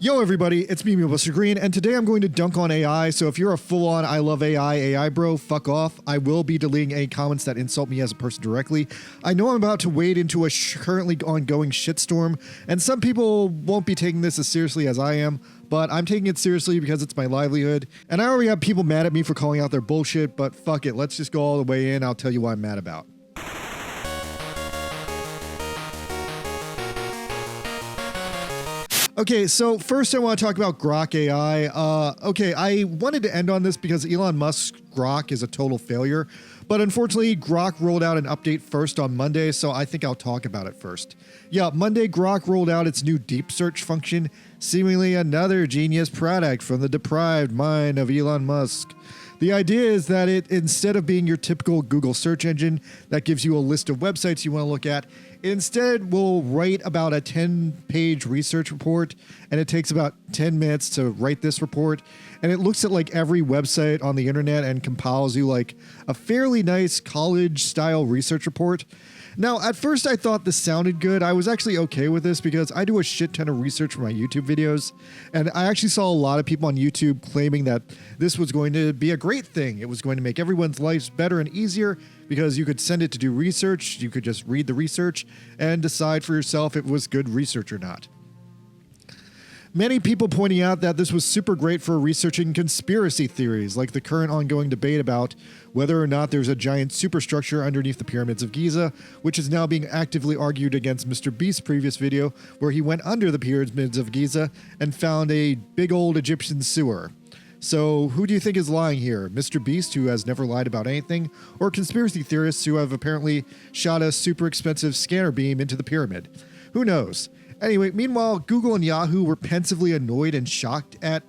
Yo everybody, it's me, Mr. Green, and today I'm going to dunk on AI, so if you're a full-on I love AI bro, fuck off. I will be deleting any comments that insult me as a person directly. I know I'm about to wade into a currently ongoing shitstorm, and some people won't be taking this as seriously as I am, but I'm taking it seriously because it's my livelihood, and I already have people mad at me for calling out their bullshit, but fuck it, let's just go all the way in, I'll tell you what I'm mad about. Okay, so first I want to talk about Grok AI. I wanted to end on this because Elon Musk's Grok is a total failure, but unfortunately Grok rolled out an update first on Monday, so I think I'll talk about it first. Yeah, Monday Grok rolled out its new deep search function, seemingly another genius product from the deprived mind of Elon Musk. The idea is that it, instead of being your typical Google search engine that gives you a list of websites you want to look at, instead will write about a 10-page research report, and it takes about 10 minutes to write this report, and it looks at like every website on the internet and compiles you like a fairly nice college-style research report. Now, at first I thought this sounded good. I was actually okay with this because I do a shit ton of research for my YouTube videos, and I actually saw a lot of people on YouTube claiming that this was going to be a great thing. It was going to make everyone's lives better and easier because you could send it to do research, you could just read the research, and decide for yourself if it was good research or not. Many people pointing out that this was super great for researching conspiracy theories, like the current ongoing debate about whether or not there's a giant superstructure underneath the pyramids of Giza, which is now being actively argued against Mr. Beast's previous video, where he went under the pyramids of Giza and found a big old Egyptian sewer. So who do you think is lying here? Mr. Beast, who has never lied about anything, or conspiracy theorists who have apparently shot a super expensive scanner beam into the pyramid? Who knows? Anyway, meanwhile, Google and Yahoo were pensively annoyed and shocked at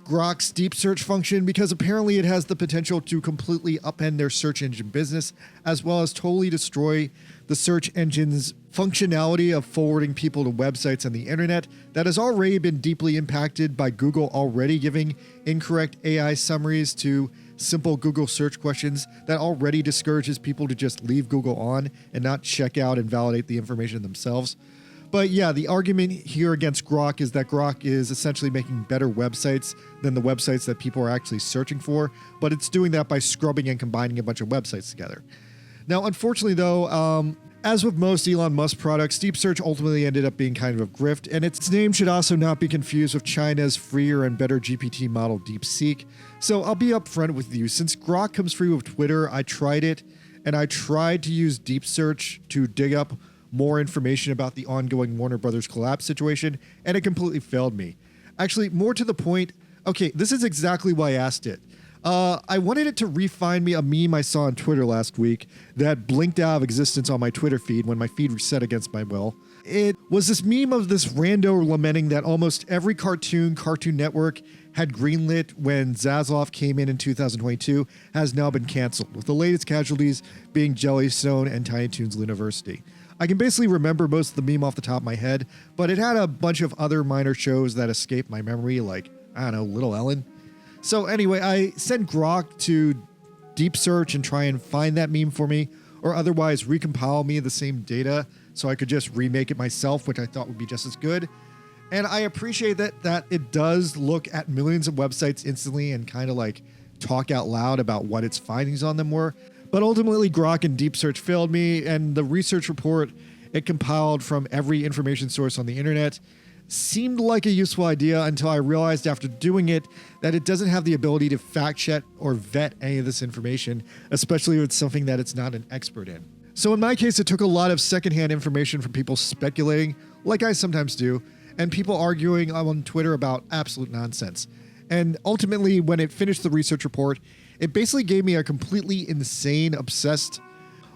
Grok's deep search function because apparently it has the potential to completely upend their search engine business, as well as totally destroy the search engine's functionality of forwarding people to websites on the internet that has already been deeply impacted by Google already giving incorrect AI summaries to simple Google search questions that already discourages people to just leave Google on and not check out and validate the information themselves. But yeah, the argument here against Grok is that Grok is essentially making better websites than the websites that people are actually searching for, but it's doing that by scrubbing and combining a bunch of websites together. Now, unfortunately though, as with most Elon Musk products, Deep Search ultimately ended up being kind of a grift, and its name should also not be confused with China's freer and better GPT model DeepSeek. So I'll be upfront with you. Since Grok comes free with Twitter, I tried it, and I tried to use Deep Search to dig up more information about the ongoing Warner Brothers collapse situation, and it completely failed me. Actually, more to the point, okay, this is exactly why I asked it. I wanted it to re-find me a meme I saw on Twitter last week that blinked out of existence on my Twitter feed when my feed reset against my will. It was this meme of this rando lamenting that almost every Cartoon Network had greenlit when Zaslav came in 2022 has now been canceled, with the latest casualties being Jellystone and Tiny Toons University. I can basically remember most of the meme off the top of my head, but it had a bunch of other minor shows that escaped my memory, like, I don't know, Little Ellen. So anyway, I sent Grok to Deep Search and try and find that meme for me, or otherwise recompile me the same data so I could just remake it myself, which I thought would be just as good. And I appreciate that it does look at millions of websites instantly and kind of like talk out loud about what its findings on them were. But ultimately, Grok and Deep Search failed me, and the research report it compiled from every information source on the internet seemed like a useful idea until I realized after doing it that it doesn't have the ability to fact check or vet any of this information, especially if it's something that it's not an expert in. So in my case, it took a lot of secondhand information from people speculating, like I sometimes do, and people arguing on Twitter about absolute nonsense. And ultimately, when it finished the research report, it basically gave me a completely insane, obsessed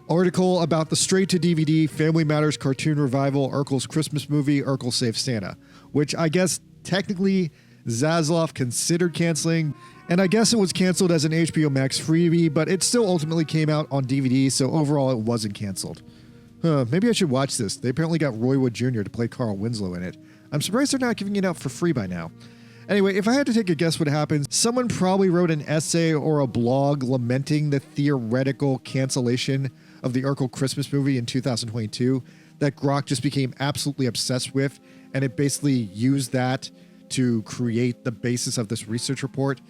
article about the straight-to-DVD Family Matters cartoon revival Urkel's Christmas movie, Urkel Saves Santa, which I guess technically Zaslav considered canceling, and I guess it was canceled as an HBO Max freebie, but it still ultimately came out on DVD, so overall it wasn't canceled. Maybe I should watch this. They apparently got Roy Wood Jr. to play Carl Winslow in it. I'm surprised they're not giving it out for free by now. Anyway, if I had to take a guess what happened, someone probably wrote an essay or a blog lamenting the theoretical cancellation of the Urkel Christmas movie in 2022 that Grok just became absolutely obsessed with, and it basically used that to create the basis of this research report.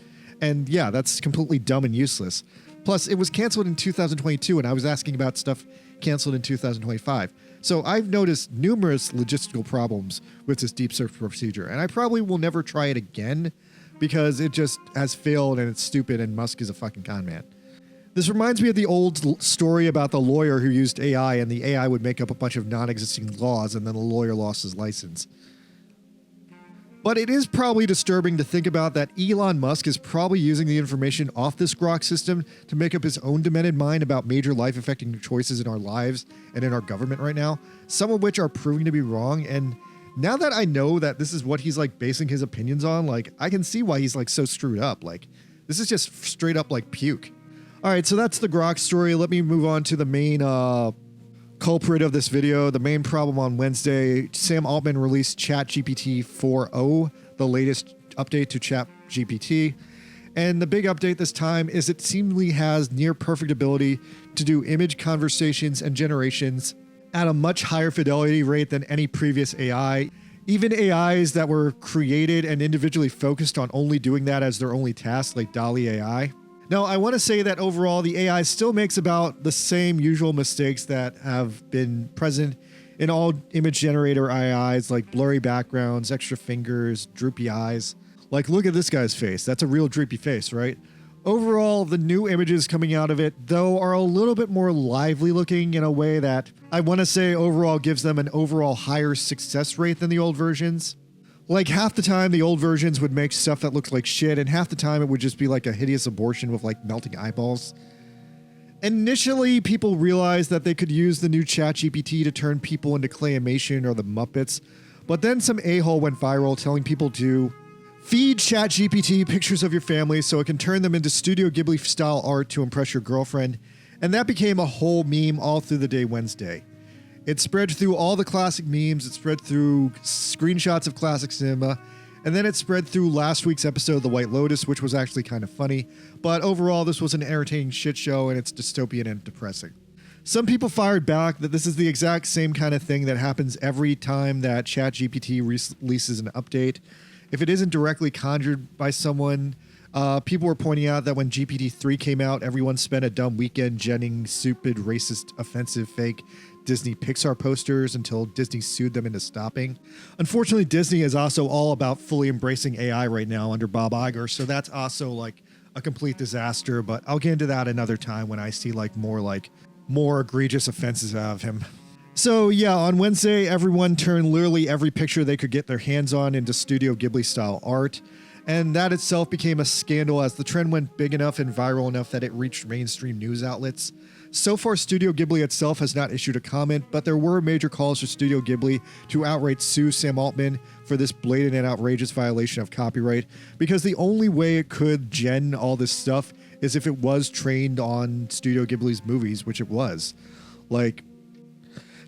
And yeah, that's completely dumb and useless. Plus, it was canceled in 2022, and I was asking about stuff canceled in 2025. So I've noticed numerous logistical problems with this deep search procedure, and I probably will never try it again because it just has failed and it's stupid and Musk is a fucking con man. This reminds me of the old story about the lawyer who used AI, and the AI would make up a bunch of non-existing laws, and then the lawyer lost his license. But it is probably disturbing to think about that Elon Musk is probably using the information off this Grok system to make up his own demented mind about major life-affecting choices in our lives and in our government right now, some of which are proving to be wrong. And now that I know that this is what he's like basing his opinions on, like I can see why he's like so screwed up. Like this is just straight up like puke. All right, so that's the Grok story. Let me move on to the main culprit of this video. The main problem on Wednesday, Sam Altman released ChatGPT 4.0, the latest update to ChatGPT. And the big update this time is it seemingly has near perfect ability to do image conversations and generations at a much higher fidelity rate than any previous AI. Even AIs that were created and individually focused on only doing that as their only task, like DALL-E AI. Now, I want to say that overall, the AI still makes about the same usual mistakes that have been present in all image generator AIs, like blurry backgrounds, extra fingers, droopy eyes. Like, look at this guy's face. That's a real droopy face, right? Overall, the new images coming out of it, though, are a little bit more lively looking in a way that I want to say overall gives them an overall higher success rate than the old versions. Like half the time the old versions would make stuff that looked like shit, and half the time it would just be like a hideous abortion with like melting eyeballs. Initially, people realized that they could use the new ChatGPT to turn people into claymation or the Muppets, but then some a-hole went viral telling people to feed ChatGPT pictures of your family so it can turn them into Studio Ghibli style art to impress your girlfriend, and that became a whole meme all through the day Wednesday. It spread through all the classic memes, it spread through screenshots of classic cinema, and then it spread through last week's episode of The White Lotus, which was actually kind of funny, but overall this was an entertaining shit show and it's dystopian and depressing. Some people fired back that this is the exact same kind of thing that happens every time that ChatGPT releases an update. If it isn't directly conjured by someone, people were pointing out that when GPT-3 came out, everyone spent a dumb weekend genning stupid, racist, offensive, fake Disney Pixar posters until Disney sued them into stopping. Unfortunately, Disney is also all about fully embracing AI right now under Bob Iger, so that's also like a complete disaster, but I'll get into that another time when I see like more egregious offenses out of him. So yeah, on Wednesday, everyone turned literally every picture they could get their hands on into Studio Ghibli style art. And that itself became a scandal as the trend went big enough and viral enough that it reached mainstream news outlets. So far, Studio Ghibli itself has not issued a comment, but there were major calls for Studio Ghibli to outright sue Sam Altman for this blatant and outrageous violation of copyright, because the only way it could gen all this stuff is if it was trained on Studio Ghibli's movies, which it was. Like,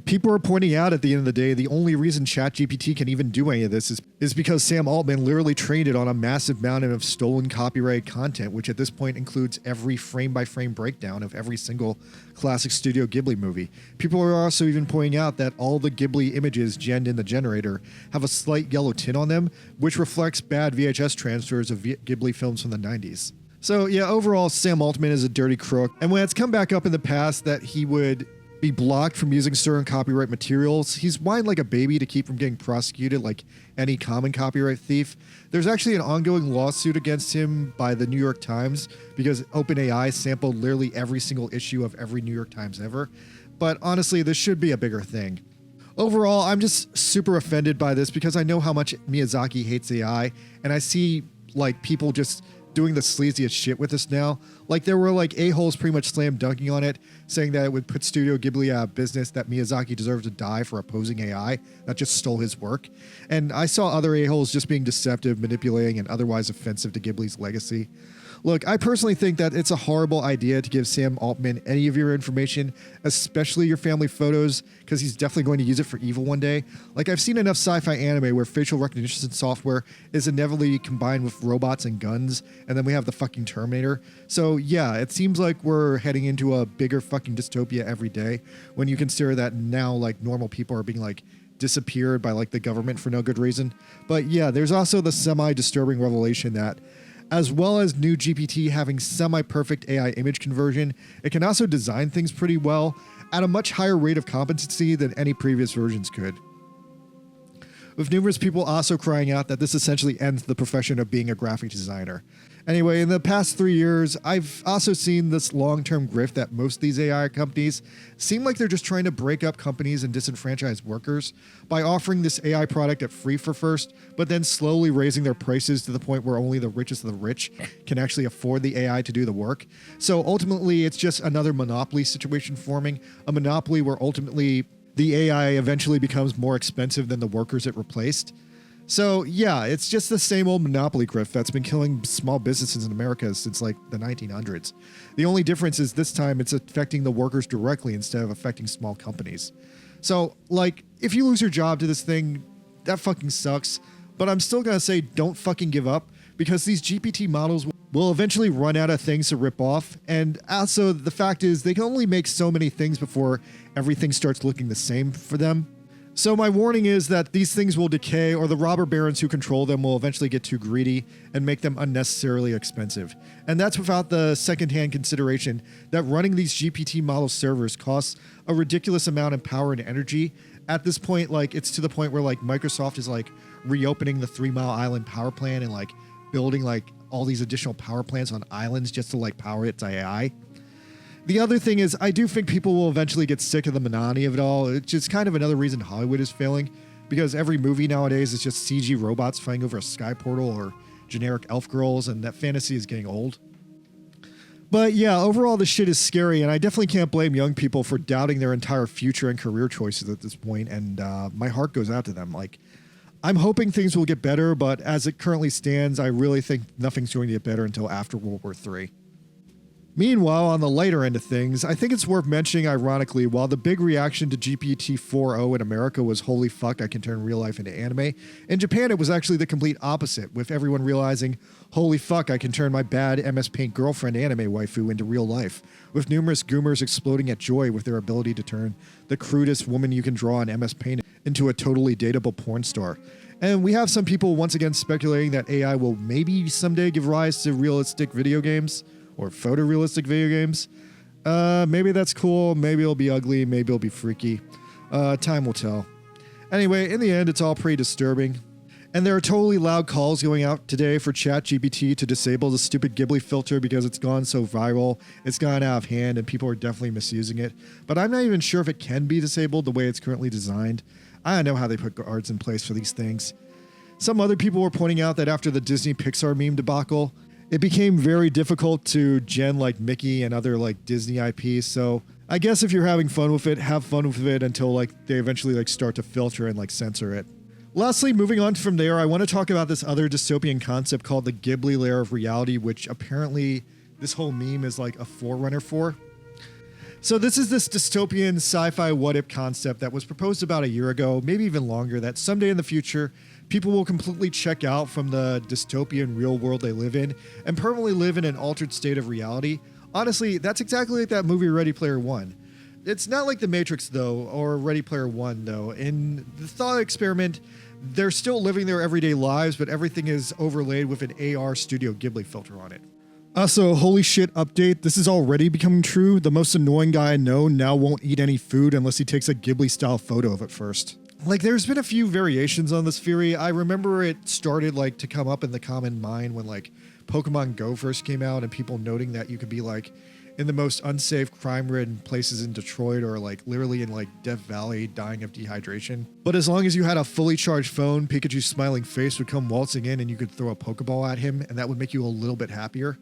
people are pointing out at the end of the day, the only reason ChatGPT can even do any of this is because Sam Altman literally trained it on a massive mountain of stolen copyright content, which at this point includes every frame-by-frame breakdown of every single classic Studio Ghibli movie. People are also even pointing out that all the Ghibli images genned in the generator have a slight yellow tint on them, which reflects bad VHS transfers of Ghibli films from the 90s. So yeah, overall, Sam Altman is a dirty crook, and when it's come back up in the past that he would be blocked from using certain copyright materials, he's whined like a baby to keep from getting prosecuted like any common copyright thief. There's actually an ongoing lawsuit against him by the New York Times because OpenAI sampled literally every single issue of every New York Times ever. But honestly, this should be a bigger thing. Overall, I'm just super offended by this because I know how much Miyazaki hates AI, and I see like people just doing the sleaziest shit with this now. Like there were like a-holes pretty much slam dunking on it, saying that it would put Studio Ghibli out of business, that Miyazaki deserved to die for opposing AI, that just stole his work. And I saw other a-holes just being deceptive, manipulating, and otherwise offensive to Ghibli's legacy. Look, I personally think that it's a horrible idea to give Sam Altman any of your information, especially your family photos, because he's definitely going to use it for evil one day. Like, I've seen enough sci-fi anime where facial recognition software is inevitably combined with robots and guns, and then we have the fucking Terminator. So yeah, it seems like we're heading into a bigger fucking dystopia every day when you consider that now like normal people are being like disappeared by like the government for no good reason. But yeah, there's also the semi-disturbing revelation that as well as new GPT having semi-perfect AI image conversion, it can also design things pretty well at a much higher rate of competency than any previous versions could. With numerous people also crying out that this essentially ends the profession of being a graphic designer. Anyway, in the past 3 years, I've also seen this long-term grift that most of these AI companies seem like they're just trying to break up companies and disenfranchise workers by offering this AI product at free for first, but then slowly raising their prices to the point where only the richest of the rich can actually afford the AI to do the work. So ultimately, it's just another monopoly situation forming, a monopoly where ultimately the AI eventually becomes more expensive than the workers it replaced. So yeah, it's just the same old monopoly grift that's been killing small businesses in America since like the 1900s. The only difference is this time it's affecting the workers directly instead of affecting small companies. So like, if you lose your job to this thing, that fucking sucks. But I'm still gonna say don't fucking give up, because these GPT models will eventually run out of things to rip off. And also the fact is they can only make so many things before everything starts looking the same for them. So my warning is that these things will decay, or the robber barons who control them will eventually get too greedy and make them unnecessarily expensive. And that's without the secondhand consideration that running these GPT model servers costs a ridiculous amount of power and energy. At this point, like, it's to the point where like Microsoft is like reopening the 3 Mile Island power plant and like building like all these additional power plants on islands just to like power its AI. The other thing is, I do think people will eventually get sick of the monotony of it all. It's just kind of another reason Hollywood is failing, because every movie nowadays is just CG robots flying over a sky portal or generic elf girls, and that fantasy is getting old. But yeah, overall this shit is scary, and I definitely can't blame young people for doubting their entire future and career choices at this point, and my heart goes out to them. Like, I'm hoping things will get better, but as it currently stands, I really think nothing's going to get better until after World War III. Meanwhile, on the lighter end of things, I think it's worth mentioning, ironically, while the big reaction to GPT 4.0 in America was holy fuck, I can turn real life into anime, in Japan it was actually the complete opposite, with everyone realizing holy fuck, I can turn my bad MS Paint girlfriend anime waifu into real life, with numerous goomers exploding at joy with their ability to turn the crudest woman you can draw in MS Paint into a totally dateable porn star. And we have some people once again speculating that AI will maybe someday give rise to realistic video games, or photorealistic video games. Maybe that's cool, maybe it'll be ugly, maybe it'll be freaky. Time will tell. Anyway, in the end, it's all pretty disturbing. And there are totally loud calls going out today for ChatGPT to disable the stupid Ghibli filter because it's gone so viral, it's gone out of hand, and people are definitely misusing it. But I'm not even sure if it can be disabled the way it's currently designed. I don't know how they put guards in place for these things. Some other people were pointing out that after the Disney Pixar meme debacle, it became very difficult to gen like Mickey and other like Disney IPs. So I guess if you're having fun with it, have fun with it until like they eventually like start to filter and like censor it. Lastly, moving on from there, I want to talk about this other dystopian concept called the Ghibli layer of reality, which apparently this whole meme is like a forerunner for. So this is this dystopian sci-fi what-if concept that was proposed about a year ago, maybe even longer, that someday in the future, people will completely check out from the dystopian real world they live in and permanently live in an altered state of reality. Honestly, that's exactly like that movie Ready Player One. It's not like The Matrix, though, or Ready Player One, though. In the thought experiment, they're still living their everyday lives, but everything is overlaid with an AR Studio Ghibli filter on it. Also, holy shit update, this is already becoming true. The most annoying guy I know now won't eat any food unless he takes a Ghibli-style photo of it first. Like, there's been a few variations on this theory. I remember it started, like, to come up in the common mind when, like, Pokemon Go first came out and people noting that you could be, like, in the most unsafe, crime-ridden places in Detroit or, like, literally in, like, Death Valley dying of dehydration. But as long as you had a fully charged phone, Pikachu's smiling face would come waltzing in and you could throw a Pokeball at him, and that would make you a little bit happier.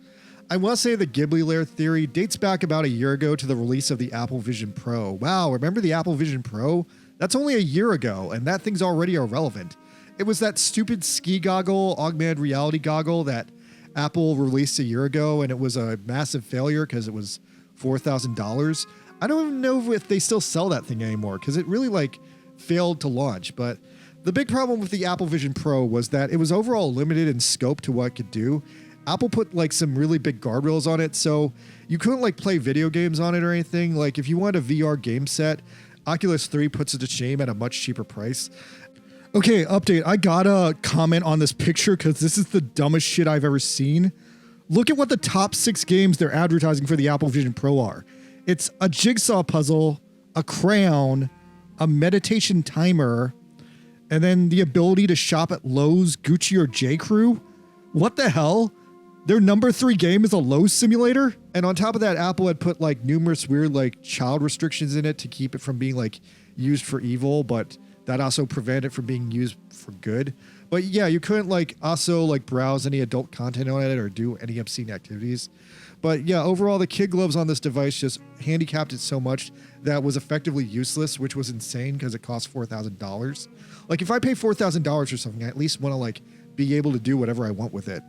I want to say the Ghibli layer theory dates back about a year ago to the release of the Apple Vision Pro. Wow, remember the Apple Vision Pro? That's only a year ago, and that thing's already irrelevant. It was that stupid ski goggle, augmented reality goggle that Apple released a year ago, and it was a massive failure because it was $4,000. I don't even know if they still sell that thing anymore because it really like failed to launch. But the big problem with the Apple Vision Pro was that it was overall limited in scope to what it could do. Apple put like some really big guardrails on it, so you couldn't like play video games on it or anything. Like if you wanted a VR game set, Oculus 3 puts it to shame at a much cheaper price. Okay, update. I gotta comment on this picture because this is the dumbest shit I've ever seen. Look at what the top 6 games they're advertising for the Apple Vision Pro are. It's a jigsaw puzzle, a crayon, a meditation timer, and then the ability to shop at Lowe's, Gucci, or J.Crew. What the hell? Their number 3 game is a Lowe's simulator? And on top of that, Apple had put like numerous weird like child restrictions in it to keep it from being like used for evil, but that also prevented it from being used for good. But yeah, you couldn't like also like browse any adult content on it or do any obscene activities. But yeah, overall, the kid gloves on this device just handicapped it so much that it was effectively useless, which was insane because it cost $4,000. Like if I pay $4,000 for something, I at least want to like be able to do whatever I want with it.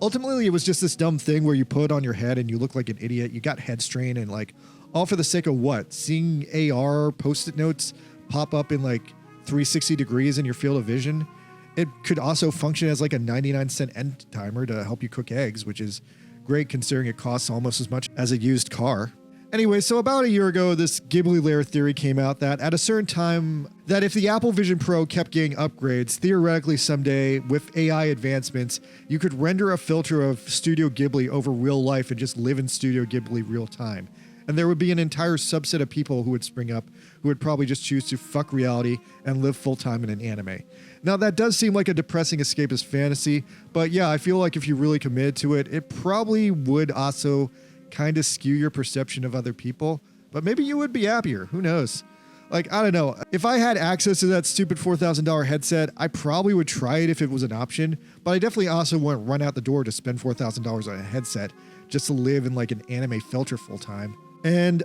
Ultimately, it was just this dumb thing where you put it on your head and you look like an idiot. You got head strain and like all for the sake of what? Seeing AR post-it notes pop up in like 360 degrees in your field of vision. It could also function as like a 99-cent end timer to help you cook eggs, which is great considering it costs almost as much as a used car. Anyway, so about a year ago, this Ghibli layer theory came out that at a certain time, that if the Apple Vision Pro kept getting upgrades, theoretically someday, with AI advancements, you could render a filter of Studio Ghibli over real life and just live in Studio Ghibli real time. And there would be an entire subset of people who would spring up who would probably just choose to fuck reality and live full-time in an anime. Now, that does seem like a depressing escapist fantasy, but yeah, I feel like if you really committed to it, it probably would also kind of skew your perception of other people, but maybe you would be happier. Who knows? Like, I don't know. If I had access to that stupid $4,000 headset, I probably would try it if it was an option, but I definitely also wouldn't run out the door to spend $4,000 on a headset just to live in like an anime filter full time. And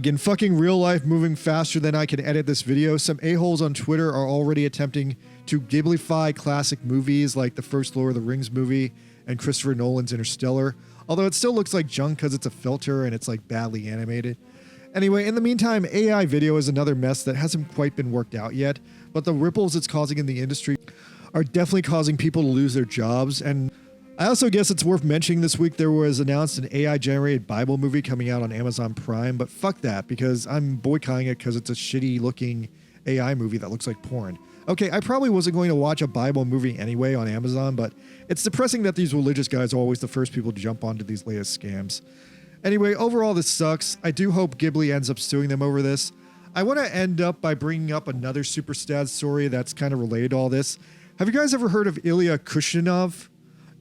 in fucking real life, moving faster than I can edit this video, some a-holes on Twitter are already attempting to Ghiblify classic movies like the first Lord of the Rings movie and Christopher Nolan's Interstellar, although it still looks like junk because it's a filter and it's like badly animated. Anyway, in the meantime, AI video is another mess that hasn't quite been worked out yet, but the ripples it's causing in the industry are definitely causing people to lose their jobs. And I also guess it's worth mentioning this week there was announced an AI-generated Bible movie coming out on Amazon Prime, but fuck that because I'm boycotting it because it's a shitty-looking AI movie that looks like porn. Okay, I probably wasn't going to watch a Bible movie anyway on Amazon, but it's depressing that these religious guys are always the first people to jump onto these latest scams. Anyway, overall this sucks. I do hope Ghibli ends up suing them over this. I want to end up by bringing up another super sad story that's kind of related to all this. Have you guys ever heard of Ilya Kuvshinov?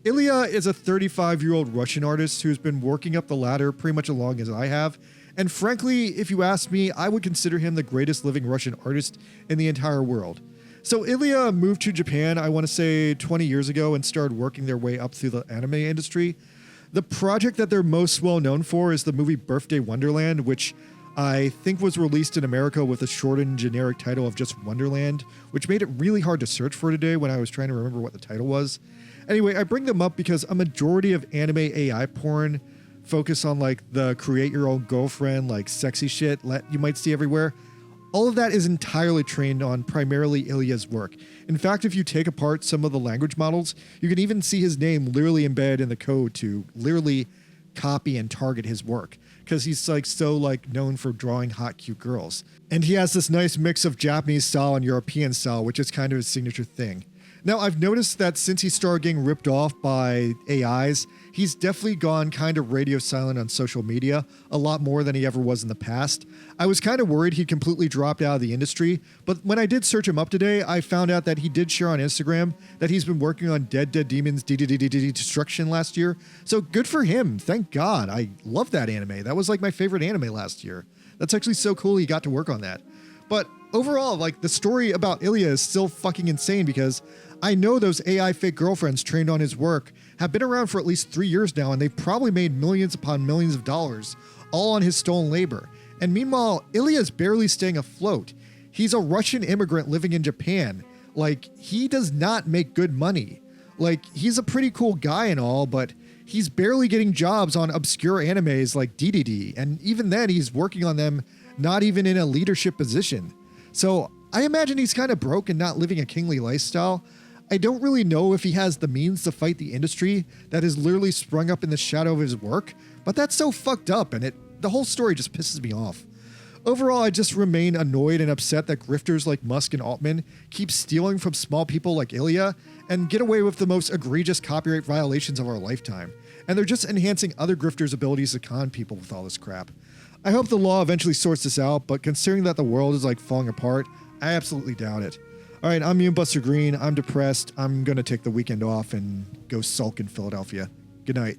Ilya is a 35-year-old Russian artist who's been working up the ladder pretty much as long as I have. And frankly, if you ask me, I would consider him the greatest living Russian artist in the entire world. So Ilya moved to Japan, I want to say 20 years ago, and started working their way up through the anime industry. The project that they're most well known for is the movie Birthday Wonderland, which I think was released in America with a shortened generic title of just Wonderland, which made it really hard to search for today when I was trying to remember what the title was. Anyway, I bring them up because a majority of anime AI porn focus on like the create your own girlfriend, like sexy shit you might see everywhere. All of that is entirely trained on primarily Ilya's work. In fact, if you take apart some of the language models, you can even see his name literally embedded in the code to literally copy and target his work, because he's like so like known for drawing hot, cute girls. And he has this nice mix of Japanese style and European style, which is kind of his signature thing. Now, I've noticed that since he started getting ripped off by AIs, he's definitely gone kind of radio silent on social media, a lot more than he ever was in the past. I was kind of worried he'd completely dropped out of the industry, but when I did search him up today, I found out that he did share on Instagram that he's been working on Dead Demons Destruction last year. So good for him. Thank God. I love that anime. That was like my favorite anime last year. That's actually so cool he got to work on that. But overall, like the story about Ilya is still fucking insane because I know those AI fake girlfriends trained on his work have been around for at least 3 years now, and they've probably made millions upon millions of dollars, all on his stolen labor. And meanwhile, Ilya's barely staying afloat. He's a Russian immigrant living in Japan. Like, he does not make good money. Like, he's a pretty cool guy and all, but he's barely getting jobs on obscure animes like DDD, and even then he's working on them not even in a leadership position. So I imagine he's kind of broke and not living a kingly lifestyle. I don't really know if he has the means to fight the industry that has literally sprung up in the shadow of his work, but that's so fucked up, and the whole story just pisses me off. Overall, I just remain annoyed and upset that grifters like Musk and Altman keep stealing from small people like Ilya and get away with the most egregious copyright violations of our lifetime. And they're just enhancing other grifters' abilities to con people with all this crap. I hope the law eventually sorts this out, but considering that the world is like falling apart, I absolutely doubt it. All right, I'm Buster Green. I'm depressed. I'm going to take the weekend off and go sulk in Philadelphia. Good night.